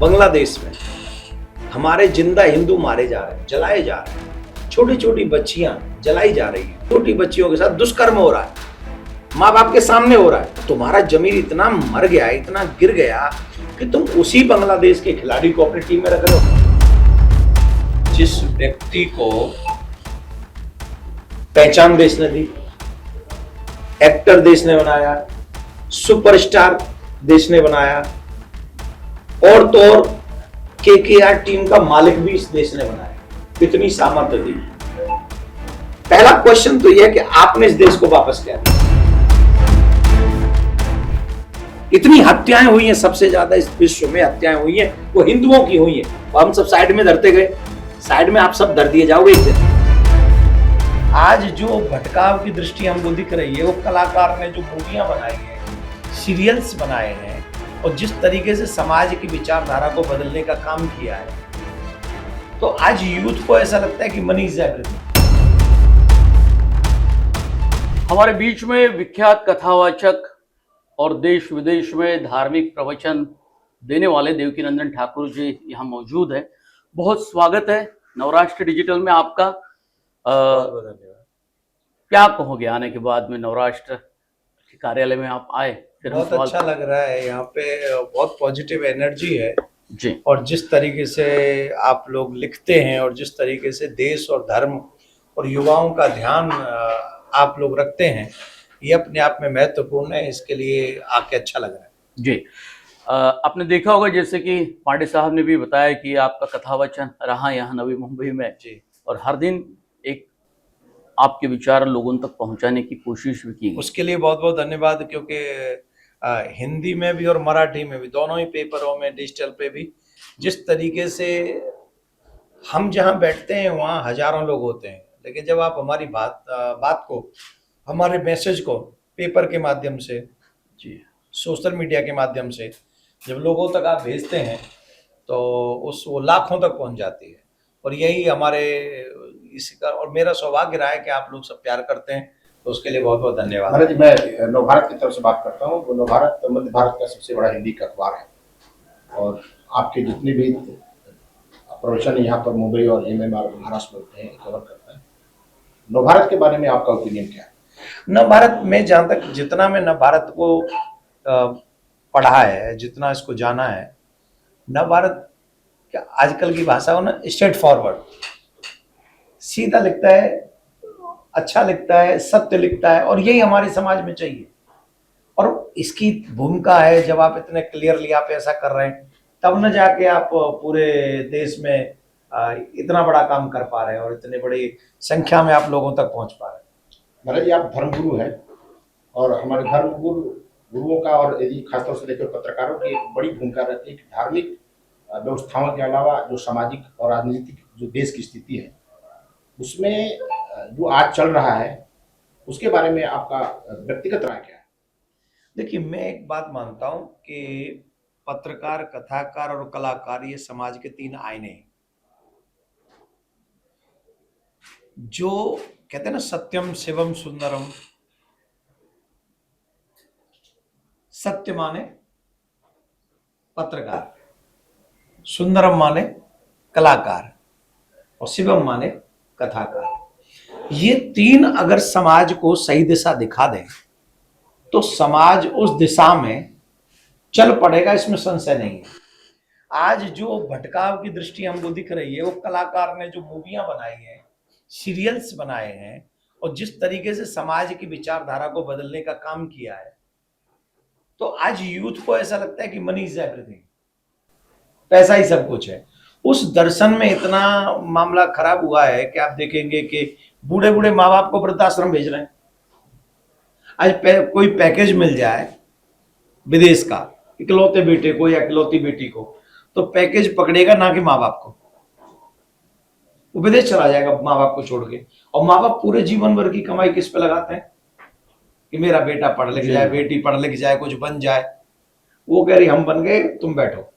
बांग्लादेश में हमारे जिंदा हिंदू मारे जा रहे हैं, जलाए जा रहे हैं, छोटी छोटी बच्चियां जलाई जा रही हैं, छोटी बच्चियों के साथ दुष्कर्म हो रहा है, माँ बाप के सामने हो रहा है। तुम्हारा जमीर इतना मर गया, इतना गिर गया कि तुम उसी बांग्लादेश के खिलाड़ी को अपनी टीम में रख रहे हो। जिस व्यक्ति को पहचान देश ने दी, एक्टर देश ने बनाया, सुपरस्टार देश ने बनाया, और तो और केकेआर टीम का मालिक भी इस देश ने बनाया, कितनी सामर्थ्य दी। पहला क्वेश्चन तो यह है कि आपने इस देश को वापस क्या दिया। इतनी हत्याएं हुई हैं, सबसे ज्यादा इस विश्व में हत्याएं हुई हैं वो हिंदुओं की हुई हैं, और हम सब साइड में धरते गए। साइड में आप सब धर दिए जाओगे एक दिन। आज जो भटकाव की दृष्टि हमको दिख रही है, वो कलाकार ने जो मूवियां बनाई हैं, सीरियल्स बनाए हैं, और जिस तरीके से समाज की विचारधारा को बदलने का काम किया है, तो आज यूथ को ऐसा लगता है कि मनी इज एवरीथिंग। हमारे बीच में विख्यात कथावाचक और देश विदेश में धार्मिक प्रवचन देने वाले देवकीनंदन ठाकुर जी यहाँ मौजूद है। बहुत स्वागत है नवराष्ट्र डिजिटल में आपका। क्या कहोगे आने के बाद में नवराष्ट्र के कार्यालय में आप आए? बहुत अच्छा लग रहा है, यहाँ पे बहुत पॉजिटिव एनर्जी है जी। और जिस तरीके से आप लोग लिखते हैं और जिस तरीके से देश और धर्म और युवाओं का ध्यान आप लोग रखते हैं, ये अपने आप में महत्वपूर्ण है। इसके लिए आके अच्छा लग रहा है जी। आपने देखा होगा जैसे कि पांडे साहब ने भी बताया कि आपका कथावचन रहा यहाँ नवी मुंबई में जी, और हर दिन एक आपके विचार लोगों तक पहुंचाने की कोशिश भी की। उसके लिए बहुत बहुत धन्यवाद, क्योंकि हिंदी में भी और मराठी में भी, दोनों ही पेपरों में, डिजिटल पे भी, जिस तरीके से हम जहाँ बैठते हैं वहाँ हजारों लोग होते हैं, लेकिन जब आप हमारी बात को, हमारे मैसेज को पेपर के माध्यम से जी, सोशल मीडिया के माध्यम से जब लोगों तक आप भेजते हैं, तो वो लाखों तक पहुंच जाती है। और यही हमारे इसी का, और मेरा सौभाग्य रहा है कि आप लोग सब प्यार करते हैं, तो उसके लिए बहुत बहुत धन्यवाद। महाराज जी, मैं नवभारत की तरफ से बात करता हूँ। नवभारत मध्य भारत का सबसे बड़ा हिंदी का अखबार है, और आपके जितने भी प्रवचन यहाँ पर मुंबई और MMR महाराष्ट्र में होते हैं, कवर करता है। नवभारत के बारे में आपका ओपिनियन क्या है? नवभारत में जहाँ तक, जितना मैं नवभारत को पढ़ा है, जितना इसको जाना है, नवभारत क्या आजकल की भाषा हो ना, स्ट्रेट फॉरवर्ड, सीधा लिखता है, अच्छा लिखता है, सत्य लिखता है, और यही हमारे समाज में चाहिए। और इसकी भूमिका है, जब आप इतने क्लियरली आप ऐसा कर रहे हैं, तब न जाके आप पूरे देश में इतना बड़ा काम कर पा रहे हैं और इतनी बड़ी संख्या में आप लोगों तक पहुंच पा रहे हैं। महाराज जी, आप धर्मगुरु हैं, और हमारे गुरुओं का, और यदि खासतौर से देखकर पत्रकारों की एक बड़ी भूमिका रहती है कि धार्मिक व्यवस्थाओं के अलावा जो सामाजिक और राजनीतिक जो देश की स्थिति है, उसमें जो आज चल रहा है, उसके बारे में आपका व्यक्तिगत राय क्या है? देखिए, मैं एक बात मानता हूं कि पत्रकार, कथाकार और कलाकार ये समाज के 3 आईने हैं। जो कहते हैं ना, सत्यम शिवम सुंदरम, सत्य माने पत्रकार, सुंदरम माने कलाकार, और शिवम माने कथाकार। ये 3 अगर समाज को सही दिशा दिखा दें, तो समाज उस दिशा में चल पड़ेगा, इसमें संशय नहीं है। आज जो भटकाव की दृष्टि हमको दिख रही है, वो कलाकार ने जो मूवियां बनाई हैं, सीरियल्स बनाए हैं, और जिस तरीके से समाज की विचारधारा को बदलने का काम किया है, तो आज यूथ को ऐसा लगता है कि मनी इज एवरीथिंग, पैसा ही सब कुछ है। उस दर्शन में इतना मामला खराब हुआ है कि आप देखेंगे कि बूढ़े बूढ़े माँ बाप को वृद्धाश्रम भेज रहे हैं। आज कोई पैकेज मिल जाए विदेश का, इकलौते बेटे को या इकलौती बेटी को, तो पैकेज पकड़ेगा ना कि माँ बाप को, वो विदेश चला जाएगा माँ बाप को छोड़ के। और माँ बाप पूरे जीवन भर की कमाई किस पे लगाते हैं कि मेरा बेटा पढ़ लिख जाए, बेटी पढ़ लिख जाए, कुछ बन जाए। वो कह रही हम बन गए, तुम बैठो।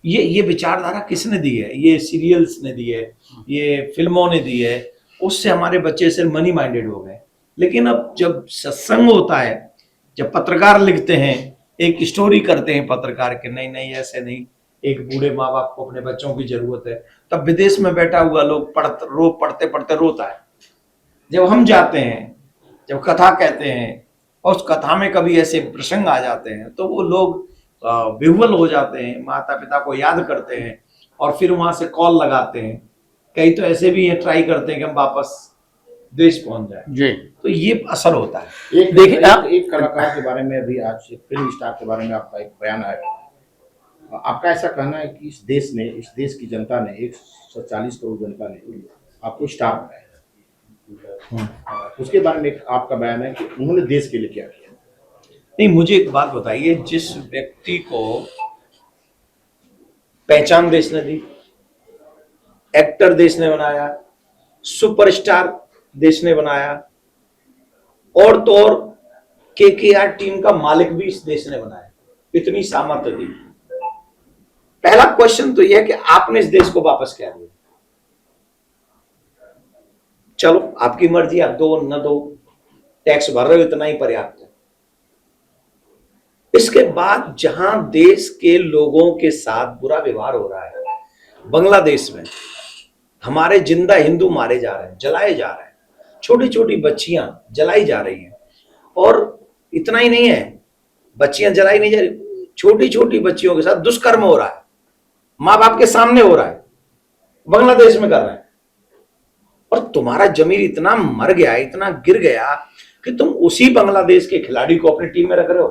ये विचारधारा किसने दी है? ये सीरियल्स ने दी है, ये फिल्मों ने दी है। उससे हमारे बच्चे सिर्फ मनी माइंडेड हो गए। लेकिन अब जब सत्संग होता है, जब पत्रकार लिखते हैं, एक स्टोरी करते हैं पत्रकार के, नहीं नहीं ऐसे नहीं, एक बूढ़े माँ बाप को अपने बच्चों की जरूरत है, तब विदेश में बैठा हुआ लोग पढ़ते पढ़ते रोता है। जब हम जाते हैं, जब कथा कहते हैं और उस कथा में कभी ऐसे प्रसंग आ जाते हैं तो वो लोग विह्वल हो जाते हैं, माता पिता को याद करते हैं और फिर वहां से कॉल लगाते हैं। कई तो ऐसे भी हैं, ट्राई करते हैं कि हम वापस देश पहुंच जाए। जी, तो ये असर होता है। देखिए, एक कलाकार के बारे में अभी आज एक फिल्म स्टार के बारे में आपका एक बयान आया। आपका ऐसा कहना है कि इस देश की जनता ने 140 करोड़ जनता ने आपको स्टार बनाया। उसके बारे में आपका बयान है कि उन्होंने देश के लिए क्या किया। नहीं, मुझे एक बात बताइए, जिस व्यक्ति को पहचान देश ने दी, एक्टर देश ने बनाया, सुपरस्टार देश ने बनाया, और तो और केकेआर टीम का मालिक भी इस देश ने बनाया, इतनी सामर्थ्य दी। पहला क्वेश्चन तो यह है कि आपने इस देश को वापस क्या दिया। चलो आपकी मर्जी, आप दो न दो, टैक्स भर रहे हो, इतना ही पर्याप्त है। इसके बाद जहां देश के लोगों के साथ बुरा व्यवहार हो रहा है, बांग्लादेश में हमारे जिंदा हिंदू मारे जा रहे हैं, जलाए जा रहे हैं, छोटी छोटी बच्चियां जलाई जा रही हैं। और इतना ही नहीं है, बच्चियां जलाई नहीं जा रही, छोटी छोटी बच्चियों के साथ दुष्कर्म हो रहा है, माँ बाप के सामने हो रहा है, बांग्लादेश में कर रहे हैं। और तुम्हारा जमीर इतना मर गया, इतना गिर गया कि तुम उसी बांग्लादेश के खिलाड़ी को अपनी टीम में रख रहे हो।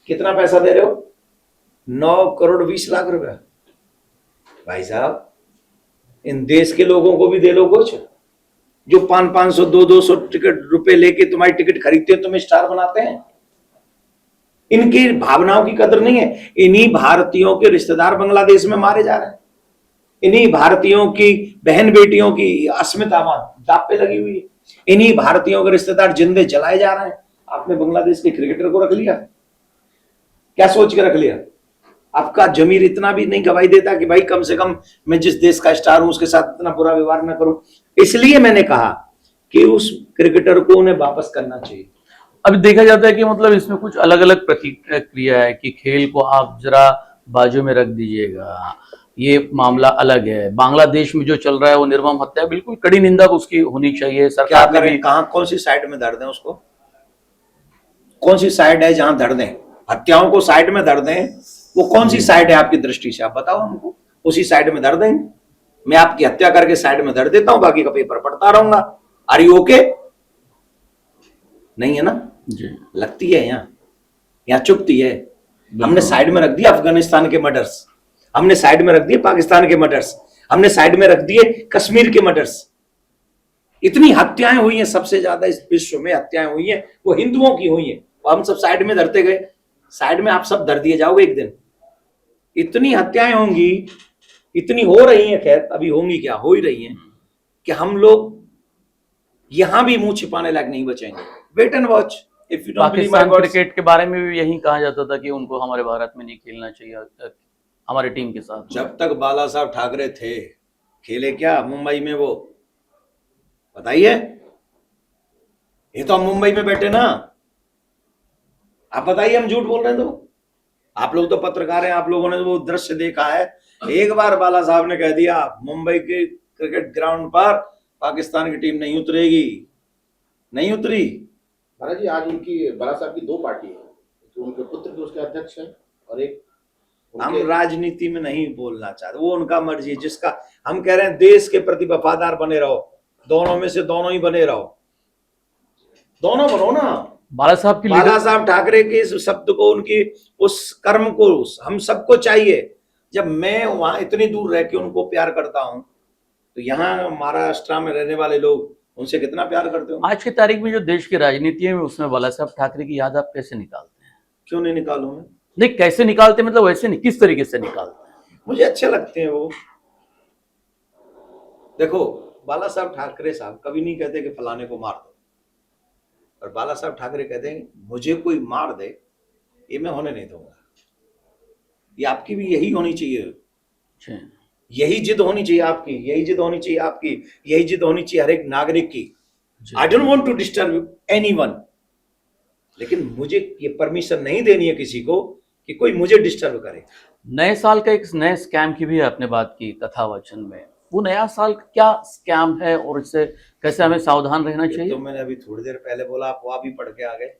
कितना पैसा दे रहे हो? 9 करोड़ 20 लाख रुपया। भाई साहब, इन देश के लोगों को भी दे लो कुछ, जो 500 200 टिकट रुपए लेके तुम्हारी टिकट खरीदते हो, तुम्हें स्टार बनाते हैं। इनकी भावनाओं की कदर नहीं है। इन्हीं भारतीयों के रिश्तेदार बांग्लादेश में मारे जा रहे हैं, इन्हीं भारतीयों की बहन बेटियों की अस्मिता दांव पे लगी हुई है, इन्हीं भारतीयों के रिश्तेदार जिंदे जलाए जा रहे हैं। आपने बांग्लादेश के क्रिकेटर को रख लिया, क्या सोच के रख लिया? आपका जमीर इतना भी नहीं गवाही देता कि भाई कम से कम मैं जिस देश का स्टार हूं उसके साथ इतना बुरा व्यवहार ना करूं। इसलिए मैंने कहा कि उस क्रिकेटर को उन्हें वापस करना चाहिए। अभी देखा जाता है कि मतलब इसमें कुछ अलग अलग प्रतिक्रिया है कि खेल को आप जरा बाजू में रख दीजिएगा, ये मामला अलग है। बांग्लादेश में जो चल रहा है वो निर्मम हत्या है, बिल्कुल कड़ी निंदा उसकी होनी चाहिए। क्या सरकार ने करें, भी कहां कौन सी साइड में धर दें उसको? कौन सी साइड है जहां धर दें? हत्याओं को साइड में धर दें, वो कौन सी साइड है आपकी दृष्टि से? आप बताओ हमको, उसी साइड में धर देंगे। मैं आपकी हत्या करके साइड में धर देता हूं, बाकी का पेपर पढ़ता रहूंगा। Are you okay? नहीं है ना जी, लगती है यहाँ चुपती है। हमने साइड में रख दिया अफगानिस्तान के मर्डर्स, हमने साइड में रख दिए पाकिस्तान के मर्डर्स, हमने साइड में रख दिए कश्मीर के मर्डर्स। इतनी हत्याएं हुई हैं, सबसे ज्यादा इस विश्व में हत्याएं हुई हैं वो हिंदुओं की हुई हैं, वो हम सब साइड में धरते गए। साइड में आप सब धर दिए जाओगे एक दिन। इतनी हत्याएं होंगी, इतनी हो रही हैं, खैर अभी होंगी क्या, हो ही रही हैं, कि हम लोग यहां भी मुंह छिपाने लायक नहीं बचेंगे। Wait and watch. If you don't believe my Pakistan words, cricket के बारे में भी यही कहा जाता था कि उनको हमारे भारत में नहीं खेलना चाहिए हमारी टीम के साथ। जब तक बाला साहब ठाकरे थे, खेले क्या मुंबई में वो? बताइए। ये तो हम मुंबई में बैठे ना, आप बताइए हम झूठ बोल रहे हैं तो? आप लोग तो पत्रकार हैं, आप लोगों ने वो दृश्य देखा है। एक बार बाला साहब ने कह दिया मुंबई के क्रिकेट ग्राउंड पर पाकिस्तान की टीम नहीं उतरेगी, नहीं उतरी। महाराज जी, आज उनकी बाला साहब की 2 पार्टी है, तो उनके पुत्र भी उसके अध्यक्ष है और एक हम राजनीति में नहीं बोलना चाहते, वो उनका मर्जी है। जिसका हम कह रहे हैं देश के प्रति वफादार बने रहो, दोनों में से दोनों ही बने रहो, दोनों बनो ना। बाला साहब की बाला साहब ठाकरे के इस शब्द को, उनकी उस कर्म को हम सबको चाहिए। जब मैं वहां इतनी दूर रह के उनको प्यार करता हूं, तो यहाँ महाराष्ट्र में रहने वाले लोग उनसे कितना प्यार करते हो। आज की तारीख में जो देश की राजनीति है उसमें बाला साहब ठाकरे की याद आप कैसे निकालते हैं? क्यों नहीं निकालूं मैं? नहीं, कैसे निकालते मतलब वैसे नहीं, किस तरीके से निकालते हैं? मुझे अच्छे लगते हैं वो। देखो, बाला साहब ठाकरे साहब कभी नहीं कहते कि फलाने को मार दो, और बाला साहब ठाकरे कहते हैं मुझे कोई मार दे, ये मैं होने नहीं दूंगा। ये आपकी भी यही होनी चाहिए, यही जिद होनी चाहिए आपकी, यही जिद होनी चाहिए आपकी, यही जिद होनी चाहिए हर एक नागरिक की। I don't want to disturb anyone, लेकिन मुझे ये परमिशन नहीं देनी है किसी को कि कोई मुझे डिस्टर्ब करे। नए साल का एक नए स्कैम की भी आपने बात की कथावाचन में, वो नया साल क्या स्कैम है और इससे कैसे हमें सावधान रहना चाहिए? तो मैंने अभी थोड़ी देर पहले बोला, आप वो भी पढ़ के आ गए।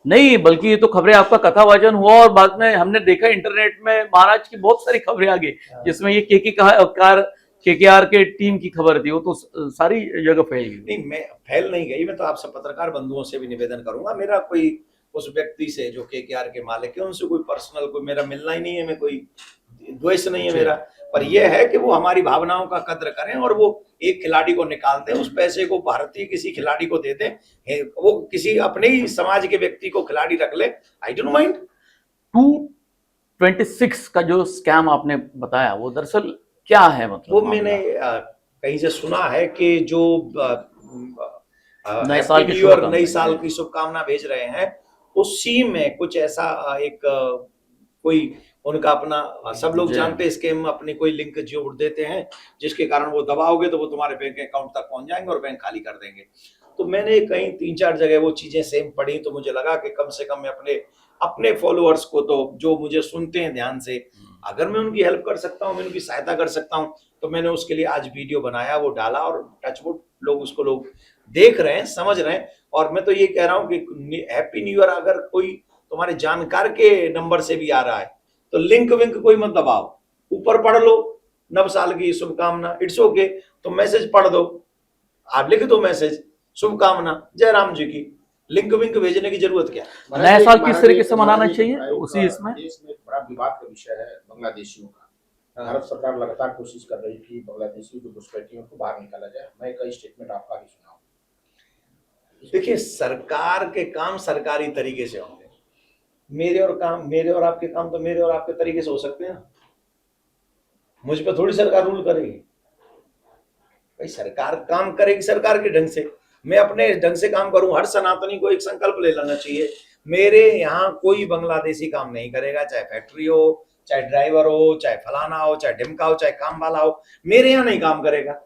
नहीं, बल्कि ये तो खबरें, आपका कथावाचन हुआ और बाद में हमने देखा इंटरनेट में महाराज की बहुत सारी खबरें आ गई, जिसमें ये केकेआर के टीम की खबर थी, वो तो सारी जगह फैल गई। नहीं, मैं फैल नहीं गई। मैं तो आपसे पत्रकार बंधुओं से भी निवेदन करूंगा, मेरा कोई उस व्यक्ति से जो केकेआर के मालिक है उनसे कोई पर्सनल कोई मेरा मिलना ही नहीं है, मैं कोई द्वेष नहीं है मेरा। पर यह है कि वो हमारी भावनाओं का कद्र करें और वो एक खिलाड़ी को निकाल दें, उस पैसे को भारतीय किसी खिलाड़ी को दे दें, वो किसी अपने ही समाज के व्यक्ति को खिलाड़ी रख ले, आई डोंट माइंड। 226 का जो स्कैम आपने बताया वो दरअसल क्या है, मतलब वो मैंने कहीं से सुना है कि जो नए साल की हैप्पी न्यू ईयर, शुभकामनाएं। नई साल की शुभकामना भेज रहे हैं, उसी में कुछ ऐसा एक कोई उनका अपना, सब लोग जी। जानते हैं स्कैम, अपनी कोई लिंक जोड़ देते हैं जिसके कारण वो दबाओगे तो वो तुम्हारे बैंक अकाउंट तक पहुंच जाएंगे और बैंक खाली कर देंगे। तो मैंने कहीं 3-4 जगह वो चीजें सेम पढ़ी, तो मुझे लगा कि कम से कम मैं अपने अपने फॉलोअर्स को, तो जो मुझे सुनते हैं ध्यान से, अगर मैं उनकी हेल्प कर सकता हूँ, मैं उनकी सहायता कर सकता हूँ, तो मैंने उसके लिए आज वीडियो बनाया, वो डाला और टचवुड लोग उसको लोग देख रहे हैं, समझ रहे हैं। और मैं तो ये कह रहा हूँ कि हैप्पी न्यू ईयर अगर कोई तुम्हारे जानकार के नंबर से भी आ रहा है तो लिंक विंक कोई मत दबाओ, ऊपर पढ़ लो नव साल की शुभकामना, इट्स ओके, तो मैसेज पढ़ दो, आप लिख दो मैसेज शुभकामना जय राम जी की, लिंक विंक भेजने की जरूरत क्या है? नया साल किस तरीके से मनाना चाहिए उसी इसमें? देश में एक बड़ा विवाद का विषय है बांग्लादेशियों का। भारत सरकार लगातार कोशिश कर रही थी बांग्लादेशी जो घुसपैठियों को बाहर निकाला जाए। मैं कई स्टेटमेंट आपका भी सुना हूं। देखिए, सरकार के काम सरकारी तरीके से होंगे, मेरे और आपके काम तो मेरे और आपके तरीके से हो सकते हैं ना, मुझ पर थोड़ी सरकार रूल करेगी। भाई सरकार काम करेगी सरकार के ढंग से, मैं अपने ढंग से काम करूं। हर सनातनी को एक संकल्प ले लेना चाहिए, मेरे यहाँ कोई बांग्लादेशी काम नहीं करेगा, चाहे फैक्ट्री हो, चाहे ड्राइवर हो, चाहे फलाना हो, चाहे ढिमका हो, चाहे काम वाला हो, मेरे यहाँ नहीं काम करेगा।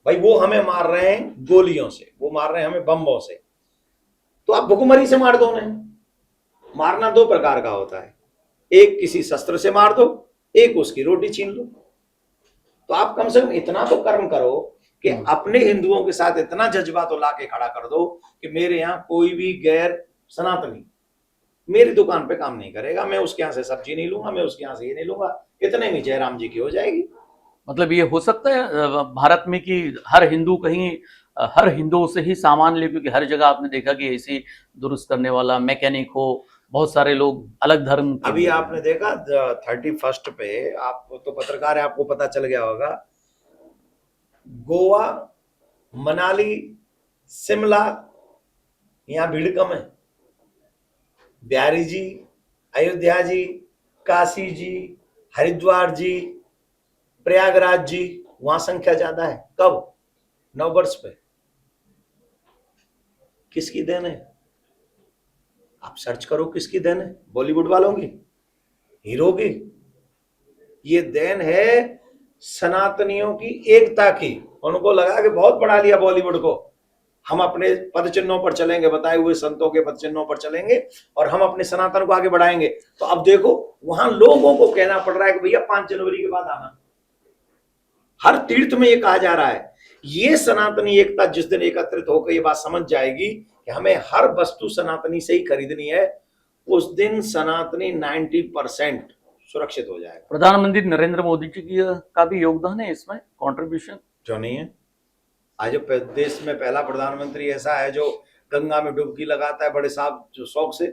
भाई वो हमें मार रहे हैं गोलियों से, वो मार रहे हैं हमें बम्बों से, तो आप भुखमरी से मार दो उन्हें। मारना दो प्रकार का होता है, एक किसी शस्त्र से मार दो, एक उसकी रोटी छीन लो। तो आप कम से कम इतना तो कर्म करो कि अपने हिंदुओं के साथ इतना जज्बा तो लाके खड़ा कर दो कि मेरे यहाँ कोई भी गैर सनातनी मेरी दुकान पे काम नहीं करेगा, मैं उसके यहाँ से सब्जी नहीं लूंगा, मैं उसके यहाँ से ये नहीं लूंगा, इतने में जयराम जी की हो जाएगी। मतलब ये हो सकता है भारत में कि हर हिंदू कहीं हर हिंदुओं से ही सामान ले, क्योंकि हर जगह आपने देखा कि ऐसी दुरुस्त करने वाला मैकेनिक हो, बहुत सारे लोग अलग धर्म के। अभी आपने देखा 31 पे, आप तो पत्रकार है, आपको पता चल गया होगा, गोवा, मनाली, शिमला, यहाँ भीड़ कम है, बिहारी जी, अयोध्या जी, काशी जी, हरिद्वार जी, प्रयागराज जी, वहां संख्या ज्यादा है। कब? नववर्ष पे। किसकी देन है? आप सर्च करो किसकी देन है, बॉलीवुड वालों की, हीरो की? ये देन है सनातनियों की एकता की। उनको लगा कि बहुत बढ़ा लिया बॉलीवुड को, हम अपने पद चिन्हों पर चलेंगे, बताए हुए संतों के पद चिन्हों पर चलेंगे और हम अपने सनातन को आगे बढ़ाएंगे। तो अब देखो वहां लोगों को कहना पड़ रहा है कि भैया 5 जनवरी के बाद आना। हर तीर्थ में ये कहा जा रहा है। ये सनातनी एकता जिस दिन एकत्रित होकर ये बात समझ जाएगी कि हमें हर वस्तु सनातनी से ही खरीदनी है, उस दिन सनातनी 90% सुरक्षित हो जाएगा। प्रधानमंत्री नरेंद्र मोदी जी का भी योगदान है इसमें, कंट्रीब्यूशन क्यों नहीं है? आज देश में पहला प्रधानमंत्री ऐसा है जो गंगा में डुबकी लगाता है बड़े साफ जो शौक से,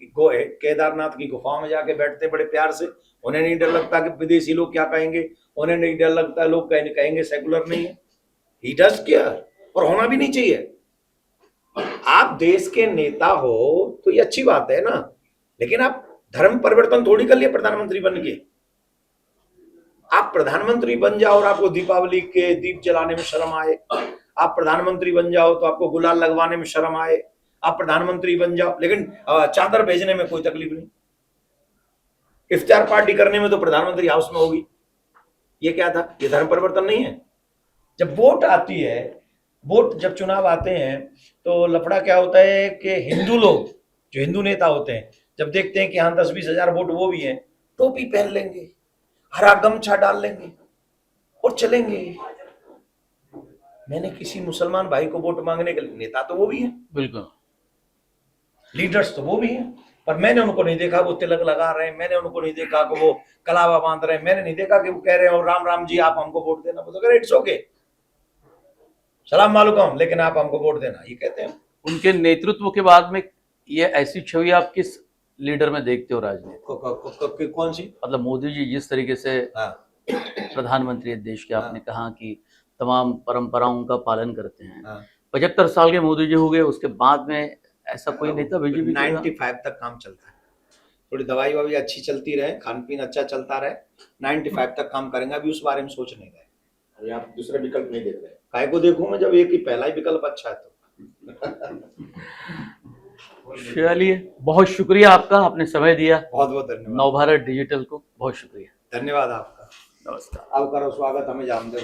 केदारनाथ की गुफाओं में जाके बैठते बड़े प्यार से, उन्हें नहीं डर लगता कि विदेशी लोग क्या कहेंगे, उन्हें नहीं डर लगता लोग कहेंगे सेकुलर नहीं है। ही डज केयर, और होना भी नहीं चाहिए। आप देश के नेता हो तो ये अच्छी बात है ना, लेकिन आप धर्म परिवर्तन थोड़ी कर लिए प्रधानमंत्री बन के। आप प्रधानमंत्री बन जाओ और आपको दीपावली के दीप जलाने में शर्म आए, आप प्रधानमंत्री बन जाओ तो आपको गुलाल लगवाने में शर्म आए, आप प्रधानमंत्री बन जाओ लेकिन चादर भेजने में कोई तकलीफ नहीं, इफ्तार पार्टी करने में तो प्रधानमंत्री हाउस में होगी। ये क्या था? ये धर्म परिवर्तन नहीं है। जब वोट आती है, वोट जब चुनाव आते हैं तो लफड़ा क्या होता है कि हिंदू लोग जो हिंदू नेता होते हैं जब देखते हैं कि हाँ 10-20 हजार वोट वो भी हैं, टोपी पहन लेंगे, हरा गमछा डाल लेंगे और चलेंगे। मैंने किसी मुसलमान भाई को वोट मांगने के लिए, नेता तो वो भी है, बिल्कुल। लीडर्स तो वो भी हैं, पर मैंने उनको नहीं देखा वो तिलक लगा रहे हैं, मैंने उनको नहीं देखा कि वो कलावा बांध रहे हैं, मैंने नहीं देखा कि वो कह रहे हैं और राम राम जी आप हमको वोट देना। वो तो कह रहे इट्स ओके, सलाम मालूकम, लेकिन आप हमको वोट देना, ये कहते हैं। उनके नेतृत्व के बाद में ये ऐसी छवि आप किस लीडर में देखते हो राजनीति? कौन सी? मतलब मोदी जी जिस तरीके से हाँ, प्रधानमंत्री है देश के, आपने हाँ। कहा कि तमाम परंपराओं का पालन करते हैं, हाँ। 75 साल के मोदी जी हो गए, उसके बाद में ऐसा कोई नेता बीजेपी 95 तक काम चलता है, थोड़ी दवाई ववाई अच्छी चलती रहे, खान पीन अच्छा चलता रहे, 95 तक काम करेंगे। अभी उस बारे में सोच नहीं रहे। अभी आप दूसरे विकल्प नहीं देख रहे। काय को देखूं मैं, जब एक ही पहला ही विकल्प अच्छा है तो। चलिए, बहुत शुक्रिया आपका, आपने समय दिया। बहुत बहुत धन्यवाद। नवभारत डिजिटल को बहुत शुक्रिया। धन्यवाद आपका। नमस्कार। अब करो स्वागत, हमें जान दो।